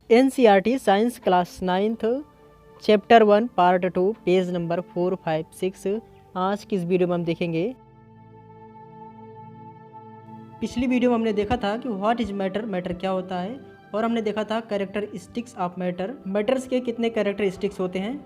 NCERT science class 9th chapter 1 part 2 page number 4, 5, 6। आज की इस वीडियो में हम देखेंगे, पिछली वीडियो में हमने देखा था कि व्हाट इज मैटर, मैटर क्या होता है, और हमने देखा था कैरेक्टरिस्टिक्स ऑफ मैटर, मैटर्स के कितने कैरेक्टरिस्टिक्स होते हैं।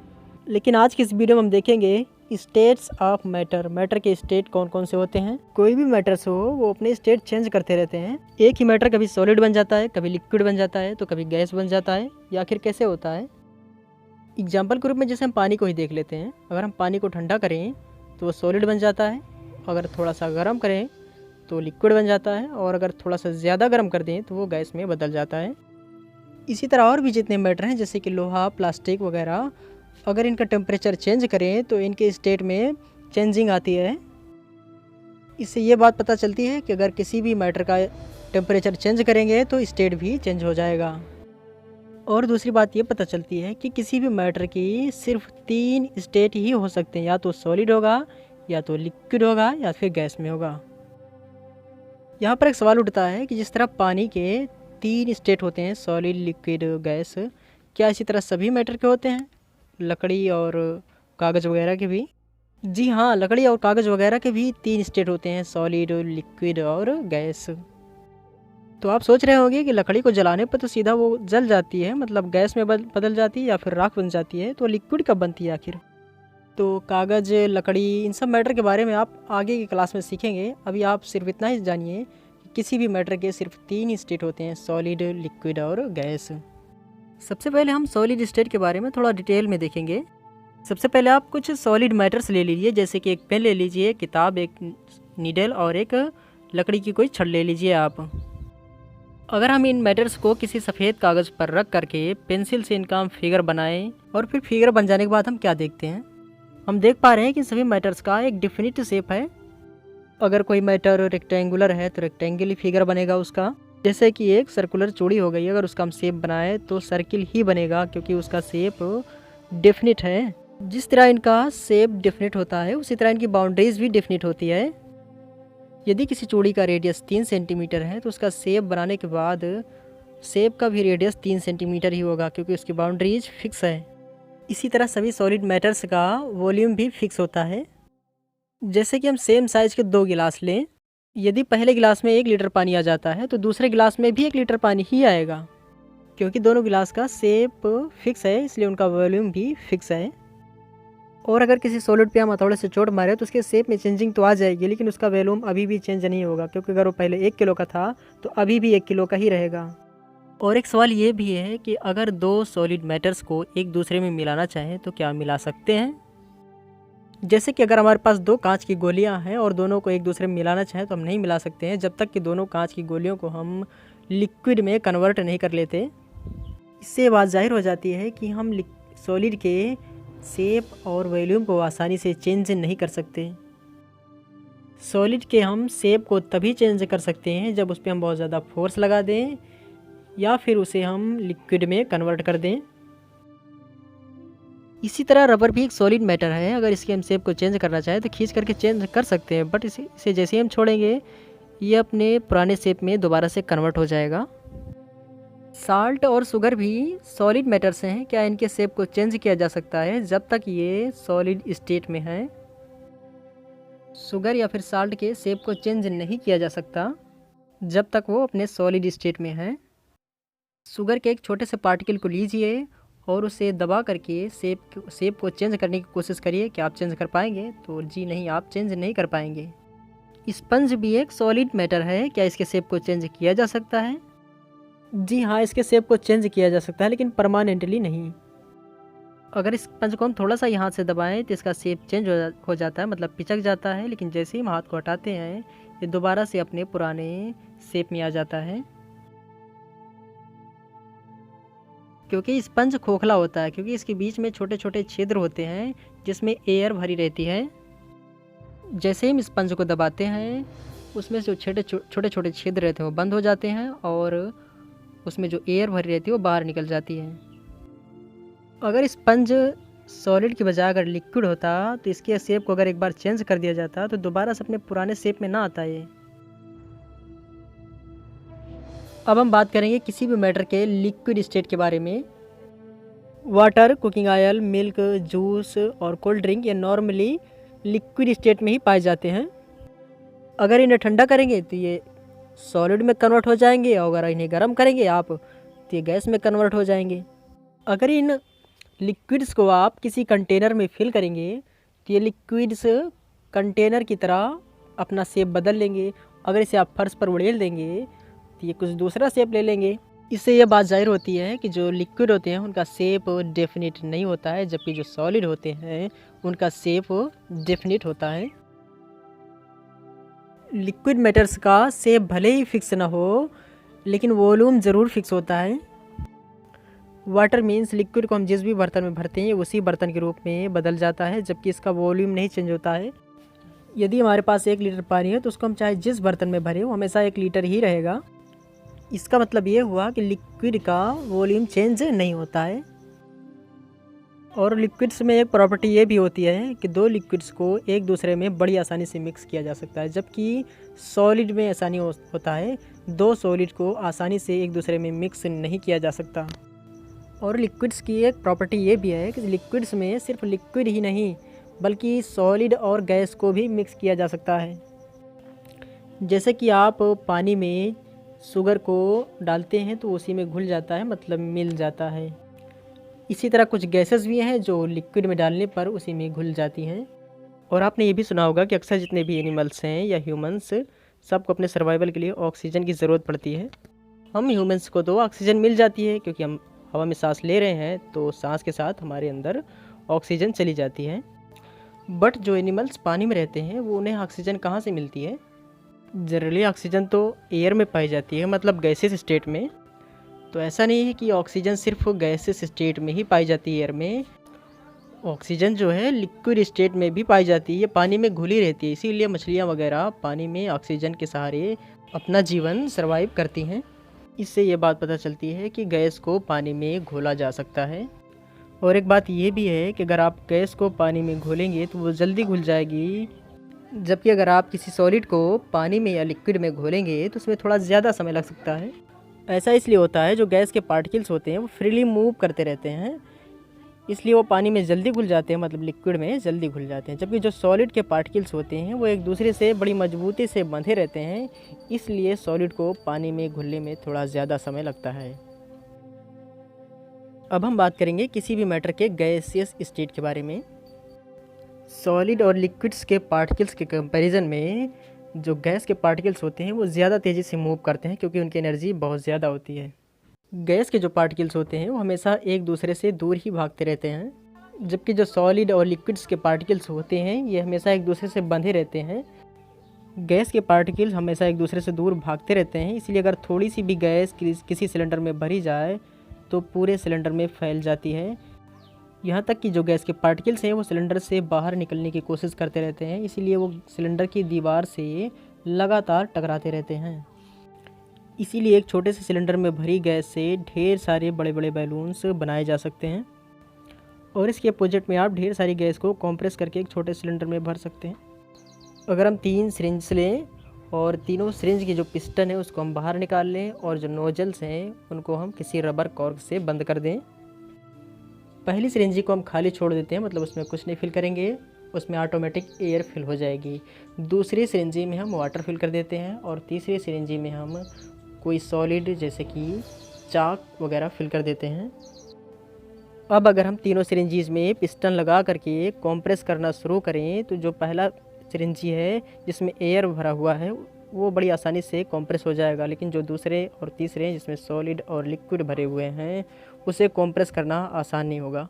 लेकिन आज की इस वीडियो में हम देखेंगे स्टेट्स ऑफ मैटर, मैटर के स्टेट कौन कौन से होते हैं। कोई भी मैटर्स हो वो अपने स्टेट चेंज करते रहते हैं। एक ही मैटर कभी सॉलिड बन जाता है, कभी लिक्विड बन जाता है, तो कभी गैस बन जाता है, या आखिर कैसे होता है। एग्जाम्पल के रूप में जैसे हम पानी को ही देख लेते हैं। अगर हम पानी को ठंडा करें तो वो सॉलिड बन जाता है, अगर थोड़ा सा गर्म करें तो लिक्विड बन जाता है, और अगर थोड़ा सा ज़्यादा गर्म कर दें तो वो गैस में बदल जाता है। इसी तरह और भी जितने मैटर हैं जैसे कि लोहा, प्लास्टिक वगैरह, अगर इनका टेम्परेचर चेंज करें तो इनके स्टेट में चेंजिंग आती है। इससे ये बात पता चलती है कि अगर किसी भी मैटर का टेम्परेचर चेंज करेंगे तो स्टेट भी चेंज हो जाएगा। और दूसरी बात ये पता चलती है कि किसी भी मैटर की सिर्फ 3 स्टेट ही हो सकते हैं, या तो सॉलिड होगा, या तो लिक्विड होगा, या फिर गैस में होगा। यहाँ पर एक सवाल उठता है कि जिस तरह पानी के 3 स्टेट होते हैं, सॉलिड, लिक्विड, गैस, क्या इसी तरह सभी मैटर के होते हैं, लकड़ी और कागज़ वगैरह के भी? जी हाँ, लकड़ी और कागज़ वगैरह के भी 3 स्टेट होते हैं, सॉलिड, लिक्विड और गैस। तो आप सोच रहे होंगे कि लकड़ी को जलाने पर तो सीधा वो जल जाती है, मतलब गैस में बदल जाती है या फिर राख बन जाती है, तो लिक्विड कब बनती है आखिर? तो कागज़, लकड़ी, इन सब मैटर के बारे में आप आगे की क्लास में सीखेंगे। अभी आप सिर्फ इतना ही जानिए कि किसी भी मैटर के सिर्फ 3 ही स्टेट होते हैं, सॉलिड, लिक्विड और गैस। सबसे पहले हम सॉलिड स्टेट के बारे में थोड़ा डिटेल में देखेंगे। सबसे पहले आप कुछ सॉलिड मैटर्स ले लीजिए, जैसे कि एक पेन ले लीजिए, किताब, एक नीडल और एक लकड़ी की कोई छड़ ले लीजिए आप। अगर हम इन मैटर्स को किसी सफ़ेद कागज़ पर रख करके पेंसिल से इनका हम फिगर बनाएं, और फिर फिगर बन जाने के बाद हम क्या देखते हैं, हम देख पा रहे हैं कि सभी मैटर्स का एक डिफिनिट शेप है। अगर कोई मैटर रेक्टेंगुलर है तो रेक्टेंगल फिगर बनेगा उसका। जैसे कि एक सर्कुलर चूड़ी हो गई, अगर उसका हम शेप बनाए तो सर्किल ही बनेगा, क्योंकि उसका शेप डेफिनिट है। जिस तरह इनका शेप डेफिनिट होता है उसी तरह इनकी बाउंड्रीज भी डेफिनिट होती है। यदि किसी चूड़ी का रेडियस 3 सेंटीमीटर है तो उसका शेप बनाने के बाद शेप का भी रेडियस 3 सेंटीमीटर ही होगा, क्योंकि उसकी बाउंड्रीज फिक्स है। इसी तरह सभी सॉलिड मैटर्स का वॉल्यूम भी फिक्स होता है। जैसे कि हम सेम साइज़ के 2 गिलास लें, यदि पहले गिलास में 1 लीटर पानी आ जाता है तो दूसरे गिलास में भी 1 लीटर पानी ही आएगा, क्योंकि दोनों गिलास का शेप फिक्स है, इसलिए उनका वॉल्यूम भी फिक्स है। और अगर किसी सॉलिड पे हम हथौड़े से चोट मारे तो उसके शेप में चेंजिंग तो आ जाएगी, लेकिन उसका वॉल्यूम अभी भी चेंज नहीं होगा, क्योंकि अगर वो पहले 1 किलो का था तो अभी भी 1 किलो का ही रहेगा। और एक सवाल ये भी है कि अगर 2 सॉलिड मैटर्स को एक दूसरे में मिलाना चाहें तो क्या मिला सकते हैं? जैसे कि अगर हमारे पास 2 कांच की गोलियां हैं और दोनों को एक दूसरे में मिलाना चाहें तो हम नहीं मिला सकते हैं, जब तक कि दोनों कांच की गोलियों को हम लिक्विड में कन्वर्ट नहीं कर लेते। इससे बात जाहिर हो जाती है कि हम सॉलिड के शेप और वॉल्यूम को आसानी से चेंज नहीं कर सकते। सॉलिड के हम शेप को तभी चेंज कर सकते हैं जब उस पर हम बहुत ज़्यादा फोर्स लगा दें, या फिर उसे हम लिक्विड में कन्वर्ट कर दें। इसी तरह रबर भी एक सॉलिड मैटर है, अगर इसके हम शेप को चेंज करना चाहें तो खींच करके चेंज कर सकते हैं, बट इसे जैसे ही हम छोड़ेंगे ये अपने पुराने शेप में दोबारा से कन्वर्ट हो जाएगा। साल्ट और शुगर भी सॉलिड मैटर्स हैं, क्या इनके शेप को चेंज किया जा सकता है जब तक ये सॉलिड स्टेट में है? शुगर या फिर साल्ट के शेप को चेंज नहीं किया जा सकता जब तक वो अपने सॉलिड स्टेट में है। शुगर के एक छोटे से पार्टिकल को लीजिए और उसे दबा करके शेप को चेंज करने की कोशिश करिए, क्या आप चेंज कर पाएंगे? तो जी नहीं, आप चेंज नहीं कर पाएंगे। स्पंज भी एक सॉलिड मैटर है, क्या इसके शेप को चेंज किया जा सकता है? जी हाँ, इसके शेप को चेंज किया जा सकता है, लेकिन परमानेंटली नहीं। अगर इस स्पंज को हम थोड़ा सा यहाँ से दबाएं तो इसका शेप चेंज हो जाता है, मतलब पिचक जाता है, लेकिन जैसे ही हम हाथ को हटाते हैं ये दोबारा से अपने पुराने शेप में आ जाता है। क्योंकि स्पंज खोखला होता है, क्योंकि इसके बीच में छोटे छोटे छिद्र होते हैं जिसमें एयर भरी रहती है। जैसे ही हम स्पंज को दबाते हैं उसमें जो छोटे छोटे छिद्र रहते हैं वो बंद हो जाते हैं, और उसमें जो एयर भरी रहती है वो बाहर निकल जाती है। अगर स्पंज सॉलिड की बजाय अगर लिक्विड होता तो इसके शेप को अगर एक बार चेंज कर दिया जाता तो दोबारा से अपने पुराने शेप में ना आता ये। अब हम बात करेंगे किसी भी मैटर के लिक्विड स्टेट के बारे में। Water, cooking oil, milk, juice और कोल्ड ड्रिंक ये नॉर्मली लिक्विड स्टेट में ही पाए जाते हैं। अगर इन्हें ठंडा करेंगे तो ये सॉलिड में कन्वर्ट हो जाएंगे, और अगर इन्हें गर्म करेंगे आप तो ये गैस में कन्वर्ट हो जाएंगे। अगर इन लिक्विड्स को आप किसी कंटेनर में फिल करेंगे तो ये लिक्विड्स कंटेनर की तरह अपना शेप बदल लेंगे। अगर इसे आप फर्श पर उड़ेल देंगे तो ये कुछ दूसरा शेप ले लेंगे। इससे ये बात जाहिर होती है कि जो लिक्विड होते हैं उनका शेप डेफिनिट नहीं होता है, जबकि जो सॉलिड होते हैं उनका शेप डेफिनिट होता है। लिक्विड मैटर्स का शेप भले ही फिक्स ना हो, लेकिन वॉल्यूम ज़रूर फिक्स होता है। वाटर मीन्स लिक्विड को हम जिस भी बर्तन में भरते हैं उसी बर्तन के रूप में बदल जाता है, जबकि इसका वॉल्यूम नहीं चेंज होता है। यदि हमारे पास 1 लीटर पानी है तो उसको हम चाहे जिस बर्तन में भरें वो हमेशा 1 लीटर ही रहेगा। इसका मतलब ये हुआ कि लिक्विड का वॉल्यूम चेंज नहीं होता है। और लिक्विड्स में एक प्रॉपर्टी ये भी होती है कि 2 लिक्विड्स को एक दूसरे में बड़ी आसानी से मिक्स किया जा सकता है, जबकि सॉलिड में आसानी होता है 2 सॉलिड को आसानी से एक दूसरे में मिक्स नहीं किया जा सकता। और लिक्विड्स की एक प्रॉपर्टी ये भी है कि लिक्विड्स में सिर्फ लिक्विड ही नहीं बल्कि सॉलिड और गैस को भी मिक्स किया जा सकता है। जैसे कि आप पानी में शुगर को डालते हैं तो उसी में घुल जाता है, मतलब मिल जाता है। इसी तरह कुछ गैसेस भी हैं जो लिक्विड में डालने पर उसी में घुल जाती हैं। और आपने ये भी सुना होगा कि अक्सर जितने भी एनिमल्स हैं या ह्यूमंस, सबको अपने सर्वाइवल के लिए ऑक्सीजन की ज़रूरत पड़ती है। हम ह्यूमंस को तो ऑक्सीजन मिल जाती है क्योंकि हम हवा में सांस ले रहे हैं, तो सांस के साथ हमारे अंदर ऑक्सीजन चली जाती है। बट जो एनिमल्स पानी में रहते हैं वो उन्हें ऑक्सीजन कहाँ से मिलती है? जनरली ऑक्सीजन तो एयर में पाई जाती है, मतलब गैसेस स्टेट में। तो ऐसा नहीं है कि ऑक्सीजन सिर्फ गैसेस स्टेट में ही पाई जाती है एयर में। ऑक्सीजन जो है लिक्विड स्टेट में भी पाई जाती है, ये पानी में घुली रहती है। इसीलिए मछलियाँ वगैरह पानी में ऑक्सीजन के सहारे अपना जीवन सर्वाइव करती हैं। इससे ये बात पता चलती है कि गैस को पानी में घोला जा सकता है। और एक बात ये भी है कि अगर आप गैस को पानी में घोलेंगे तो वो जल्दी घुल जाएगी, जबकि अगर आप किसी सॉलिड को पानी में या लिक्विड में घोलेंगे तो उसमें थोड़ा ज़्यादा समय लग सकता है। ऐसा इसलिए होता है जो गैस के पार्टिकल्स होते हैं वो फ्रीली मूव करते रहते हैं, इसलिए वो पानी में जल्दी घुल जाते हैं, मतलब लिक्विड में जल्दी घुल जाते हैं। जबकि जो सॉलिड के पार्टिकल्स होते हैं वो एक दूसरे से बड़ी मजबूती से बंधे रहते हैं, इसलिए सॉलिड को पानी में घुलने में थोड़ा ज़्यादा समय लगता है। अब हम बात करेंगे किसी भी मैटर के गैसियस स्टेट के बारे में। सॉलिड और लिक्विड्स के पार्टिकल्स के कंपैरिजन में जो गैस के पार्टिकल्स होते हैं वो ज़्यादा तेज़ी से मूव करते हैं क्योंकि उनकी एनर्जी बहुत ज़्यादा होती है। गैस के जो पार्टिकल्स होते हैं वो हमेशा एक दूसरे से दूर ही भागते रहते हैं, जबकि जो सॉलिड और लिक्विड्स के पार्टिकल्स होते हैं ये हमेशा एक दूसरे से बंधे रहते हैं। गैस के पार्टिकल्स हमेशा एक दूसरे से दूर भागते रहते हैं, इसलिए अगर थोड़ी सी भी गैस किसी सिलेंडर में भरी जाए तो पूरे सिलेंडर में फैल जाती है। यहाँ तक कि जो गैस के पार्टिकल्स हैं वो सिलेंडर से बाहर निकलने की कोशिश करते रहते हैं, इसीलिए वो सिलेंडर की दीवार से लगातार टकराते रहते हैं। इसीलिए एक छोटे से सिलेंडर में भरी गैस से ढेर सारे बड़े बड़े बैलून्स बनाए जा सकते हैं। और इसके अपोजिट में आप ढेर सारी गैस को कंप्रेस करके एक छोटे सिलेंडर में भर सकते हैं। अगर हम 3 सिरिंज लें और तीनों सिरिंज की जो पिस्टन है उसको हम बाहर निकाल लें और जो नोजल्स हैं उनको हम किसी रबर कॉर्क से बंद कर दें। पहली सिरिंज को हम खाली छोड़ देते हैं, मतलब उसमें कुछ नहीं फिल करेंगे, उसमें ऑटोमेटिक एयर फिल हो जाएगी। दूसरी सिरिंज में हम वाटर फिल कर देते हैं और तीसरी सिरिंज में हम कोई सॉलिड जैसे कि चाक वगैरह फिल कर देते हैं। अब अगर हम तीनों सिरिंजीज में पिस्टन लगा करके कंप्रेस करना शुरू करें तो जो पहला सिरिंजी है जिसमें एयर भरा हुआ है वो बड़ी आसानी से कंप्रेस हो जाएगा, लेकिन जो दूसरे और तीसरे जिसमें सॉलिड और लिक्विड भरे हुए हैं उसे कंप्रेस करना आसान नहीं होगा।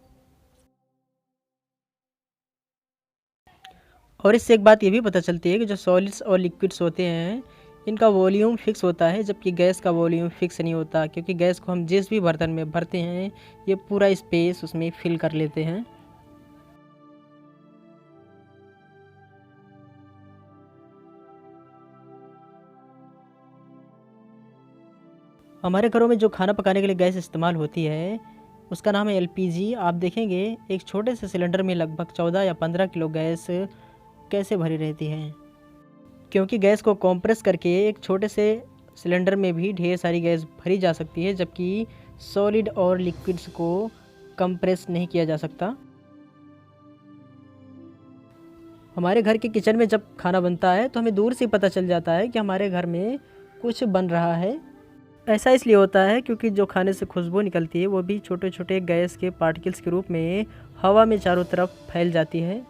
और इससे एक बात ये भी पता चलती है कि जो सॉलिड्स और लिक्विड्स होते हैं इनका वॉल्यूम फिक्स होता है, जबकि गैस का वॉल्यूम फिक्स नहीं होता, क्योंकि गैस को हम जिस भी बर्तन में भरते हैं ये पूरा स्पेस उसमें फिल कर लेते हैं। हमारे घरों में जो खाना पकाने के लिए गैस इस्तेमाल होती है उसका नाम है एलपीजी। आप देखेंगे एक छोटे से सिलेंडर में लगभग 14 या 15 किलो गैस कैसे भरी रहती है, क्योंकि गैस को कंप्रेस करके एक छोटे से सिलेंडर में भी ढेर सारी गैस भरी जा सकती है, जबकि सॉलिड और लिक्विड्स को कंप्रेस नहीं किया जा सकता। हमारे घर के किचन में जब खाना बनता है तो हमें दूर से पता चल जाता है कि हमारे घर में कुछ बन रहा है। ऐसा इसलिए होता है क्योंकि जो खाने से खुशबू निकलती है वो भी छोटे छोटे गैस के पार्टिकल्स के रूप में हवा में चारों तरफ फैल जाती है।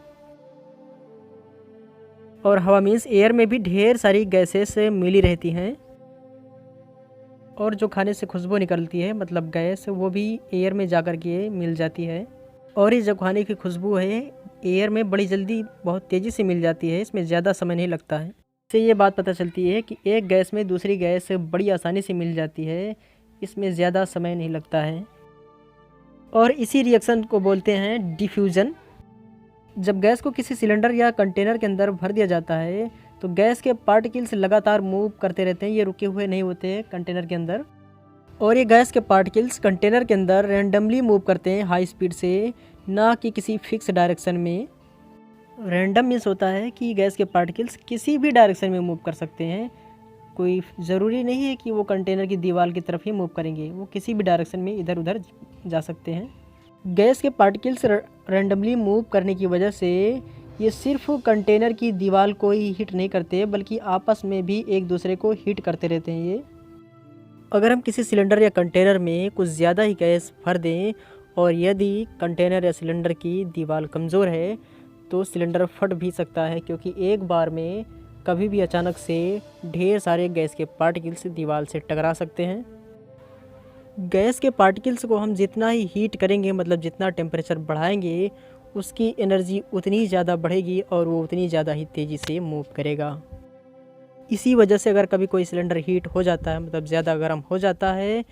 और हवा मीन्स एयर में भी ढेर सारी गैसेस मिली रहती हैं, और जो खाने से खुशबू निकलती है मतलब गैस, वो भी एयर में जाकर के मिल जाती है। और ये जो खाने की खुशबू है एयर में बड़ी जल्दी बहुत तेज़ी से मिल जाती है, इसमें ज़्यादा समय नहीं लगता है। इससे ये बात पता चलती है कि एक गैस में दूसरी गैस बड़ी आसानी से मिल जाती है, इसमें ज़्यादा समय नहीं लगता है। और इसी रिएक्शन को बोलते हैं डिफ्यूज़न। जब गैस को किसी सिलेंडर या कंटेनर के अंदर भर दिया जाता है तो गैस के पार्टिकल्स लगातार मूव करते रहते हैं, ये रुके हुए नहीं होते कंटेनर के अंदर। और ये गैस के पार्टिकल्स कंटेनर के अंदर रैंडमली मूव करते हैं हाई स्पीड से, ना कि किसी फिक्स डायरेक्शन में। रैंडम मीन्स होता है कि गैस के पार्टिकल्स किसी भी डायरेक्शन में मूव कर सकते हैं, कोई ज़रूरी नहीं है कि वो कंटेनर की दीवार की तरफ ही मूव करेंगे, वो किसी भी डायरेक्शन में इधर उधर जा सकते हैं। गैस के पार्टिकल्स रैंडमली मूव करने की वजह से ये सिर्फ कंटेनर की दीवार को ही हिट नहीं करते, बल्कि आपस में भी एक दूसरे को हिट करते रहते हैं ये। अगर हम किसी सिलेंडर या कंटेनर में कुछ ज़्यादा ही गैस भर दें और यदि कंटेनर या सिलेंडर की दीवार कमज़ोर है तो सिलेंडर फट भी सकता है, क्योंकि एक बार में कभी भी अचानक से ढेर सारे गैस के पार्टिकल्स दीवार से टकरा सकते हैं। गैस के पार्टिकल्स को हम जितना ही हीट करेंगे, मतलब जितना टेम्परेचर बढ़ाएंगे, उसकी एनर्जी उतनी ही ज़्यादा बढ़ेगी और वो उतनी ज़्यादा ही तेज़ी से मूव करेगा। इसी वजह से अगर कभी कोई सिलेंडर हीट हो जाता है, मतलब ज़्यादा गर्म हो जाता है,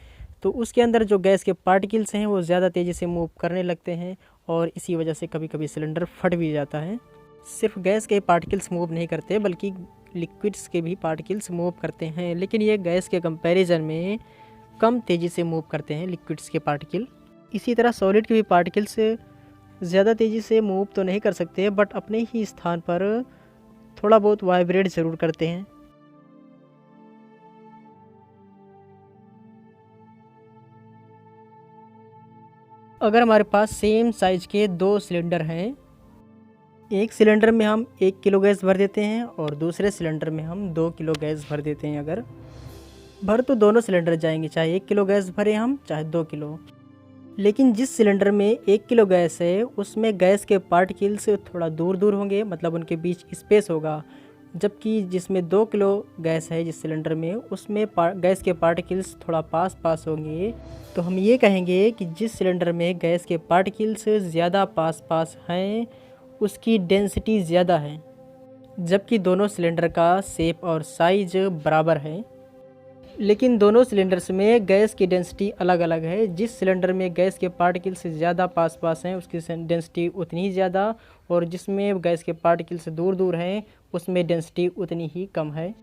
तो उसके अंदर जो गैस के पार्टिकल्स हैं वो ज़्यादा तेज़ी से मूव करने लगते हैं, और इसी वजह से कभी कभी सिलेंडर फट भी जाता है। सिर्फ गैस के पार्टिकल्स मूव नहीं करते, बल्कि लिक्विड्स के भी पार्टिकल्स मूव करते हैं, लेकिन ये गैस के कंपैरिजन में कम तेज़ी से मूव करते हैं लिक्विड्स के पार्टिकल। इसी तरह सॉलिड के भी पार्टिकल्स ज़्यादा तेज़ी से मूव तो नहीं कर सकते, बट अपने ही स्थान पर थोड़ा बहुत वाइब्रेट ज़रूर करते हैं। अगर हमारे पास सेम साइज़ के दो सिलेंडर हैं, एक सिलेंडर में हम 1 किलो गैस भर देते हैं और दूसरे सिलेंडर में हम 2 किलो गैस भर देते हैं, अगर भर तो दोनों सिलेंडर जाएंगे, चाहे 1 किलो गैस भरें हम चाहे 2 किलो। लेकिन जिस सिलेंडर में 1 किलो गैस है उसमें गैस के पार्टिकल्स थोड़ा दूर दूर होंगे, मतलब उनके बीच स्पेस होगा, जबकि जिसमें 2 किलो गैस है जिस सिलेंडर में, उसमें गैस के पार्टिकल्स थोड़ा पास पास होंगे। तो हम ये कहेंगे कि जिस सिलेंडर में गैस के पार्टिकल्स ज़्यादा पास पास हैं उसकी डेंसिटी ज़्यादा है, जबकि दोनों सिलेंडर का शेप और साइज बराबर है। लेकिन दोनों सिलेंडर्स में गैस की डेंसिटी अलग अलग है। जिस सिलेंडर में गैस के पार्टिकल्स ज़्यादा पास पास हैं उसकी डेंसिटी उतनी ही ज़्यादा, और जिसमें गैस के पार्टिकल्स दूर दूर हैं उसमें डेंसिटी उतनी ही कम है।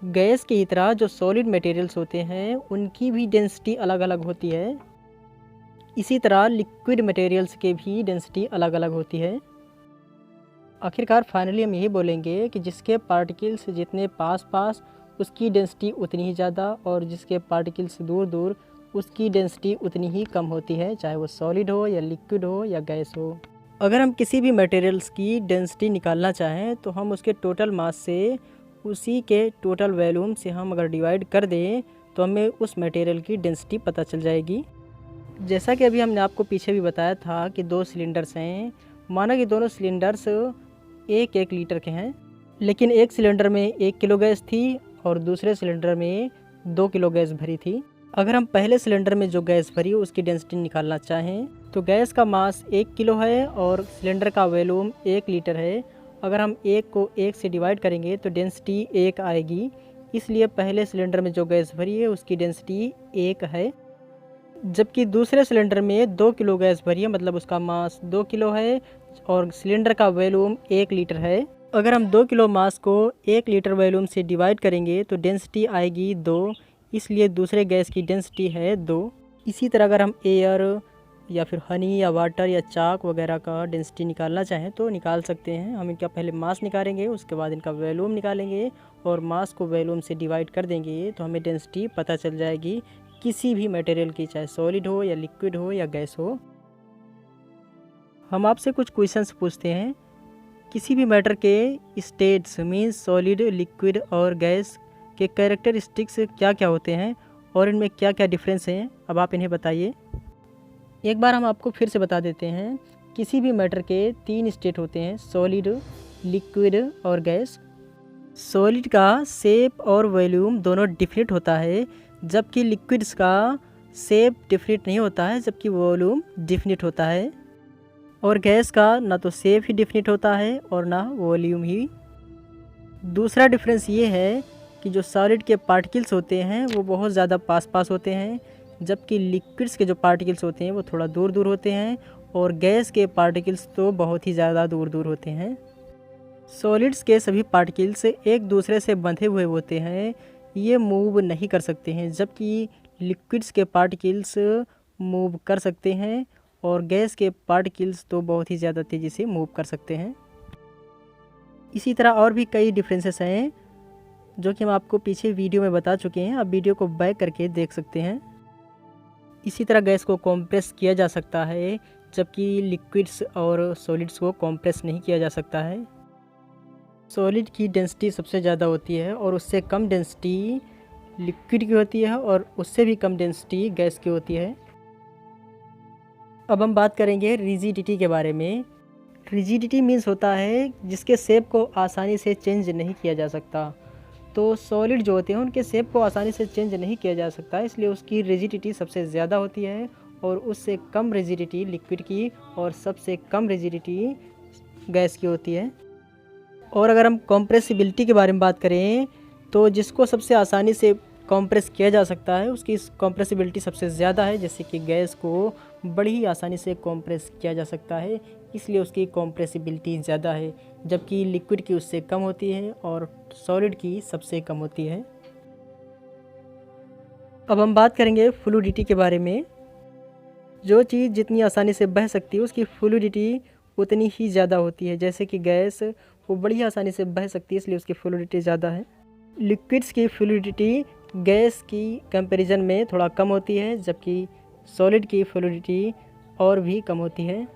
गैस की तरह जो सॉलिड मटेरियल्स होते हैं उनकी भी डेंसिटी अलग अलग होती है। इसी तरह लिक्विड मटेरियल्स के भी डेंसिटी अलग अलग होती है। आखिरकार फाइनली हम यही बोलेंगे कि जिसके पार्टिकल्स जितने पास पास उसकी डेंसिटी उतनी ही ज़्यादा, और जिसके पार्टिकल्स दूर दूर उसकी डेंसिटी उतनी ही कम होती है, चाहे वो सॉलिड हो या लिक्विड हो या गैस हो। अगर हम किसी भी मटेरियल्स की डेंसिटी निकालना चाहें तो हम उसके टोटल मास से उसी के टोटल वॉल्यूम से हम अगर डिवाइड कर दें तो हमें उस मटेरियल की डेंसिटी पता चल जाएगी। जैसा कि अभी हमने आपको पीछे भी बताया था कि 2 सिलेंडर्स हैं, माना कि दोनों सिलेंडर्स 1-1 लीटर के हैं, लेकिन एक सिलेंडर में 1 किलो गैस थी और दूसरे सिलेंडर में 2 किलो गैस भरी थी। अगर हम पहले सिलेंडर में जो गैस भरी उसकी डेंसिटी निकालना चाहें तो गैस का मास 1 किलो है और सिलेंडर का वॉल्यूम 1 लीटर है। अगर हम 1 को 1 से डिवाइड करेंगे तो डेंसिटी 1 आएगी, इसलिए पहले सिलेंडर में जो गैस भरी है उसकी डेंसिटी 1 है, जबकि दूसरे सिलेंडर में 2 किलो गैस भरी है, मतलब उसका मास 2 किलो है और सिलेंडर का वॉल्यूम 1 लीटर है। अगर हम 2 किलो मास को 1 लीटर वॉल्यूम से डिवाइड करेंगे तो डेंसिटी आएगी 2, इसलिए दूसरे गैस की डेंसिटी है 2। इसी तरह अगर हम एयर या फिर हनी या वाटर या चाक वगैरह का डेंसिटी निकालना चाहें तो निकाल सकते हैं। हम इनका पहले मास निकालेंगे, उसके बाद इनका वॉल्यूम निकालेंगे और मास को वॉल्यूम से डिवाइड कर देंगे तो हमें डेंसिटी पता चल जाएगी किसी भी मटेरियल की, चाहे सॉलिड हो या लिक्विड हो या गैस हो। हम आपसे कुछ क्वेश्चंस पूछते हैं। किसी भी मैटर के स्टेट्स मीन्स सॉलिड, लिक्विड और गैस के कैरेक्टरिस्टिक्स क्या क्या होते हैं और इनमें क्या क्या डिफरेंस हैं, अब आप इन्हें बताइए। एक बार हम आपको फिर से बता देते हैं। किसी भी मैटर के 3 स्टेट होते हैं, सॉलिड, लिक्विड और गैस। सॉलिड का शेप और वॉल्यूम दोनों डिफिनिट होता है, जबकि लिक्विड्स का शेप डिफिनिट नहीं होता है, जबकि वॉल्यूम डिफिनिट होता है। और गैस का ना तो शेप ही डिफिनिट होता है और ना वॉल्यूम ही। दूसरा डिफरेंस ये है कि जो सॉलिड के पार्टिकल्स होते हैं वो बहुत ज़्यादा पास पास होते हैं, जबकि लिक्विड्स के जो पार्टिकल्स होते हैं वो थोड़ा दूर दूर होते हैं, और गैस के पार्टिकल्स तो बहुत ही ज़्यादा दूर दूर होते हैं। सॉलिड्स के सभी पार्टिकल्स एक दूसरे से बंधे हुए होते हैं, ये मूव नहीं कर सकते हैं, जबकि लिक्विड्स के पार्टिकल्स मूव कर सकते हैं और गैस के पार्टिकल्स तो बहुत ही ज़्यादा तेज़ी से मूव कर सकते हैं। इसी तरह और भी कई डिफरेंसेस हैं जो कि हम आपको पीछे वीडियो में बता चुके हैं, आप वीडियो को बैक करके देख सकते हैं। इसी तरह गैस को कॉम्प्रेस किया जा सकता है, जबकि लिक्विड्स और सॉलिड्स को कॉम्प्रेस नहीं किया जा सकता है। सॉलिड की डेंसिटी सबसे ज़्यादा होती है और उससे कम डेंसिटी लिक्विड की होती है और उससे भी कम डेंसिटी गैस की होती है। अब हम बात करेंगे रिजिडिटी के बारे में। रिजिडिटी मीन्स होता है जिसके शेप को आसानी से चेंज नहीं किया जा सकता। तो सॉलिड जो होते हैं उनके शेप को आसानी से चेंज नहीं किया जा सकता, इसलिए उसकी रिजिडिटी सबसे ज़्यादा होती है, और उससे कम रिजिडिटी लिक्विड की और सबसे कम रिजिडिटी गैस की होती है। और अगर हम कॉम्प्रेसिबिलिटी के बारे में बात करें तो जिसको सबसे आसानी से कॉम्प्रेस किया जा सकता है उसकी कॉम्प्रेसिबिलिटी सबसे ज़्यादा है, जैसे कि गैस को बड़ी ही आसानी से कॉम्प्रेस किया जा सकता है, इसलिए उसकी कॉम्प्रेसिबिलिटी ज़्यादा है, जबकि लिक्विड की उससे कम होती है और सॉलिड की सबसे कम होती है। अब हम बात करेंगे फ्लूइडिटी के बारे में। जो चीज़ जितनी आसानी से बह सकती है उसकी फ्लूइडिटी उतनी ही ज़्यादा होती है, जैसे कि गैस वो बड़ी आसानी से बह सकती है, इसलिए उसकी फ्लूइडिटी ज़्यादा है। लिक्विड्स की फ्लूइडिटी गैस की कंपैरिजन में थोड़ा कम होती है, जबकि सॉलिड की फ्लूइडिटी और भी कम होती है।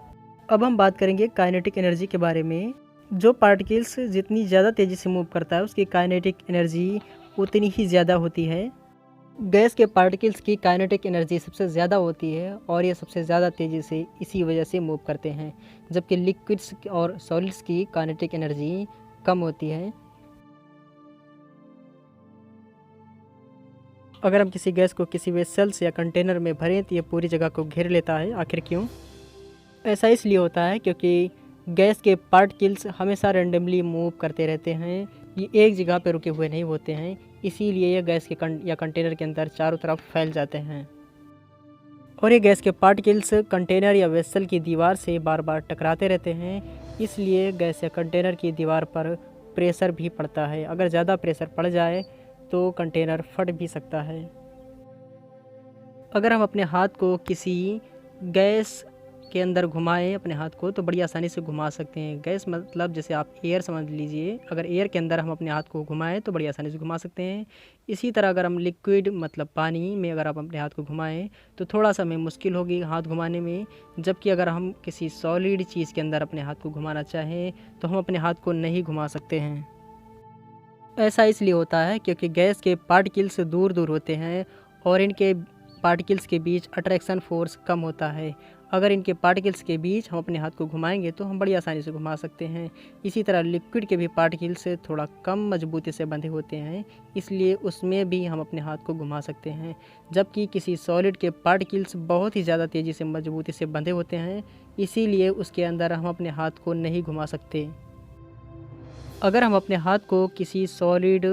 अब हम बात करेंगे काइनेटिक एनर्जी के बारे में। जो पार्टिकल्स जितनी ज़्यादा तेज़ी से मूव करता है उसकी काइनेटिक एनर्जी उतनी ही ज़्यादा होती है। गैस के पार्टिकल्स की काइनेटिक एनर्जी सबसे ज़्यादा होती है और ये सबसे ज़्यादा तेज़ी से इसी वजह से मूव करते हैं, जबकि लिक्विड्स और सॉलिड्स की काइनेटिक एनर्जी कम होती है। अगर हम किसी गैस को किसी वेसल्स या कंटेनर में भरें तो ये पूरी जगह को घेर लेता है। आखिर क्यों? ऐसा इसलिए होता है क्योंकि गैस के पार्टिकल्स हमेशा रैंडमली मूव करते रहते हैं, ये एक जगह पर रुके हुए नहीं होते हैं, इसीलिए ये गैस के या कंटेनर के अंदर चारों तरफ फैल जाते हैं। और ये गैस के पार्टिकल्स कंटेनर या वेसल की दीवार से बार बार टकराते रहते हैं, इसलिए गैस या कंटेनर की दीवार पर प्रेशर भी पड़ता है। अगर ज़्यादा प्रेशर पड़ जाए तो कंटेनर फट भी सकता है। अगर हम अपने हाथ को किसी गैस के अंदर घुमाएं अपने हाथ को तो बड़ी आसानी से घुमा सकते हैं। गैस मतलब जैसे आप एयर समझ लीजिए, अगर एयर के अंदर हम अपने हाथ को घुमाएं तो बड़ी आसानी से घुमा सकते हैं। इसी तरह अगर हम लिक्विड मतलब पानी में अगर आप अपने हाथ को घुमाएं तो थोड़ा सा हमें मुश्किल होगी हाथ घुमाने में, जबकि अगर हम किसी सॉलिड चीज़ के अंदर अपने हाथ को घुमाना चाहें तो हम अपने हाथ को नहीं घुमा सकते हैं। ऐसा इसलिए होता है क्योंकि गैस के पार्टिकल्स दूर दूर होते हैं और इनके पार्टिकल्स के बीच अट्रैक्शन फोर्स कम होता है। अगर इनके पार्टिकल्स के बीच हम अपने हाथ को घुमाएंगे तो हम बड़ी आसानी से घुमा सकते हैं। इसी तरह लिक्विड के भी पार्टिकल्स थोड़ा कम मजबूती से बंधे होते हैं, इसलिए उसमें भी हम अपने हाथ को घुमा सकते हैं, जबकि किसी सॉलिड के पार्टिकल्स बहुत ही ज़्यादा तेज़ी से मजबूती से बंधे होते हैं, इसीलिए उसके अंदर हम अपने हाथ को नहीं घुमा सकते। अगर हम अपने हाथ को किसी सॉलिड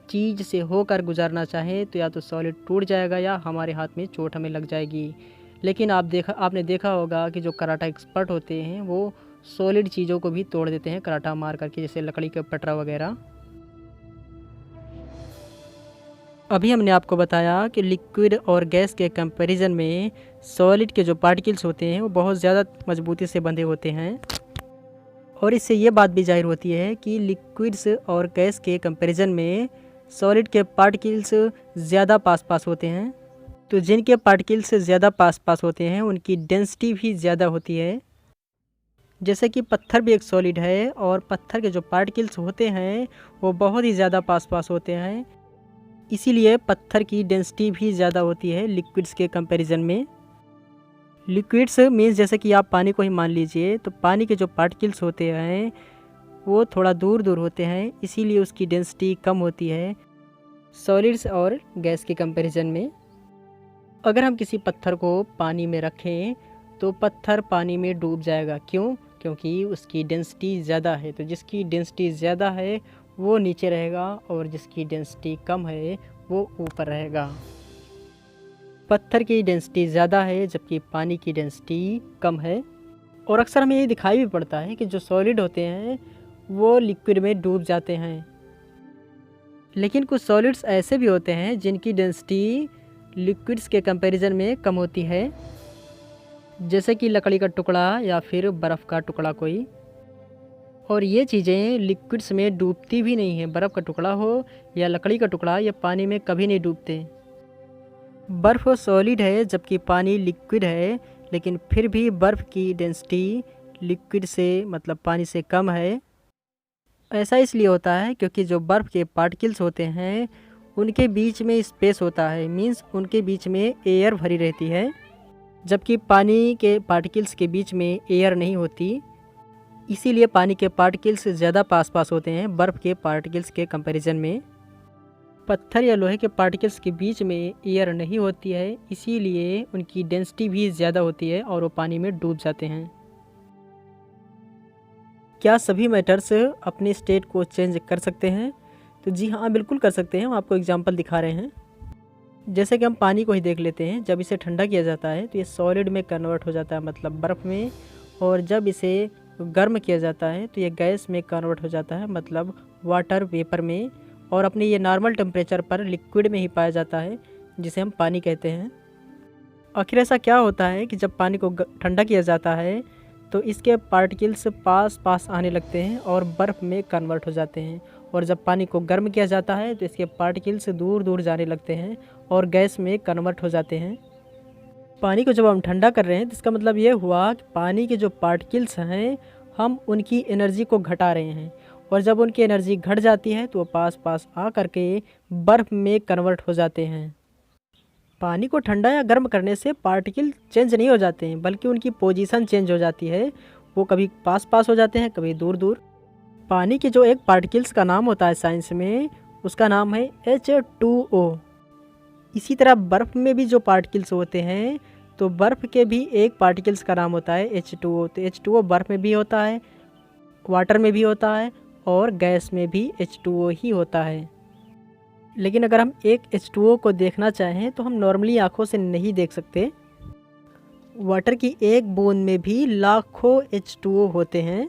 चीज़ से होकर गुजारना चाहें तो या तो सॉलिड टूट जाएगा या हमारे हाथ में चोट हमें लग जाएगी। लेकिन आपने देखा होगा कि जो कराटा एक्सपर्ट होते हैं वो सॉलिड चीज़ों को भी तोड़ देते हैं कराटा मार करके, जैसे लकड़ी के पटरा वगैरह। अभी हमने आपको बताया कि लिक्विड और गैस के कंपैरिजन में सॉलिड के जो पार्टिकल्स होते हैं वो बहुत ज़्यादा मजबूती से बंधे होते हैं, और इससे ये बात भी जाहिर होती है कि लिक्विड्स और गैस के कंपैरिजन में सॉलिड के पार्टिकल्स ज़्यादा पास पास होते हैं। तो जिनके पार्टिकल्स ज़्यादा पास पास होते हैं उनकी डेंसिटी भी ज़्यादा होती है। जैसे कि पत्थर भी एक सॉलिड है और पत्थर के जो पार्टिकल्स होते हैं वो बहुत ही ज़्यादा पास पास होते हैं, इसीलिए पत्थर की डेंसिटी भी ज़्यादा होती है लिक्विड्स के कंपैरिजन में। लिक्विड्स मीन्स जैसे कि आप पानी को ही मान लीजिए, तो पानी के जो पार्टिकल्स होते हैं वो थोड़ा दूर दूर होते हैं, इसीलिए उसकी डेंसिटी कम होती है सॉलिड्स और गैस के कंपैरिजन में। अगर हम किसी पत्थर को पानी में रखें तो पत्थर पानी में डूब जाएगा। क्यों? क्योंकि उसकी डेंसिटी ज़्यादा है। तो जिसकी डेंसिटी ज़्यादा है वो नीचे रहेगा और जिसकी डेंसिटी कम है वो ऊपर रहेगा। पत्थर की डेंसिटी ज़्यादा है जबकि पानी की डेंसिटी कम है। और अक्सर हमें ये दिखाई भी पड़ता है कि जो सॉलिड होते हैं वो लिक्विड में डूब जाते हैं। लेकिन कुछ सॉलिड्स ऐसे भी होते हैं जिनकी डेंसिटी लिक्विड्स के कंपैरिजन में कम होती है, जैसे कि लकड़ी का टुकड़ा या फिर बर्फ़ का टुकड़ा कोई। और ये चीज़ें लिक्विड्स में डूबती भी नहीं हैं। बर्फ़ का टुकड़ा हो या लकड़ी का टुकड़ा, ये पानी में कभी नहीं डूबते। बर्फ़ सॉलिड है जबकि पानी लिक्विड है, लेकिन फिर भी बर्फ़ की डेंसिटी लिक्विड से मतलब पानी से कम है। ऐसा इसलिए होता है क्योंकि जो बर्फ़ के पार्टिकल्स होते हैं उनके बीच में स्पेस होता है, मीन्स उनके बीच में एयर भरी रहती है, जबकि पानी के पार्टिकल्स के बीच में एयर नहीं होती। इसीलिए पानी के पार्टिकल्स ज़्यादा पास पास होते हैं बर्फ़ के पार्टिकल्स के कंपैरिजन में। पत्थर या लोहे के पार्टिकल्स के बीच में एयर नहीं होती है, इसीलिए उनकी डेंसिटी भी ज़्यादा होती है और वो पानी में डूब जाते हैं। क्या सभी मैटर्स अपने स्टेट को चेंज कर सकते हैं? तो जी हाँ, बिल्कुल कर सकते हैं। हम आपको एग्जांपल दिखा रहे हैं। जैसे कि हम पानी को ही देख लेते हैं। जब इसे ठंडा किया जाता है तो ये सॉलिड में कन्वर्ट हो जाता है, मतलब बर्फ़ में। और जब इसे गर्म किया जाता है तो ये गैस में कन्वर्ट हो जाता है, मतलब वाटर वेपर में। और अपने ये नॉर्मल टेम्परेचर पर लिक्विड में ही पाया जाता है, जिसे हम पानी कहते हैं। आखिर ऐसा क्या होता है कि जब पानी को ठंडा किया जाता है तो इसके पार्टिकल्स पास पास आने लगते हैं और बर्फ़ में कन्वर्ट हो जाते हैं। और जब पानी को गर्म किया जाता है तो इसके पार्टिकल्स दूर दूर जाने लगते हैं और गैस में कन्वर्ट हो जाते हैं। पानी को जब हम ठंडा कर रहे हैं तो इसका मतलब ये हुआ कि पानी के जो पार्टिकल्स हैं हम उनकी एनर्जी को घटा रहे हैं, और जब उनकी एनर्जी घट जाती है तो वो पास पास आ करके बर्फ़ में कन्वर्ट हो जाते हैं। पानी को ठंडा या गर्म करने से पार्टिकल चेंज नहीं हो जाते हैं, बल्कि उनकी पोजीशन चेंज हो जाती है। वो कभी पास पास हो जाते हैं, कभी दूर दूर। पानी के जो एक पार्टिकल्स का नाम होता है साइंस में, उसका नाम है H2O। इसी तरह बर्फ़ में भी जो पार्टिकल्स होते हैं तो बर्फ़ के भी एक पार्टिकल्स का नाम होता है H2O। तो H2O बर्फ़ में भी होता है, वाटर में भी होता है और गैस में भी H2O ही होता है। लेकिन अगर हम एक H2O को देखना चाहें तो हम नॉर्मली आँखों से नहीं देख सकते। वाटर की एक बूंद में भी लाखों H2O होते हैं।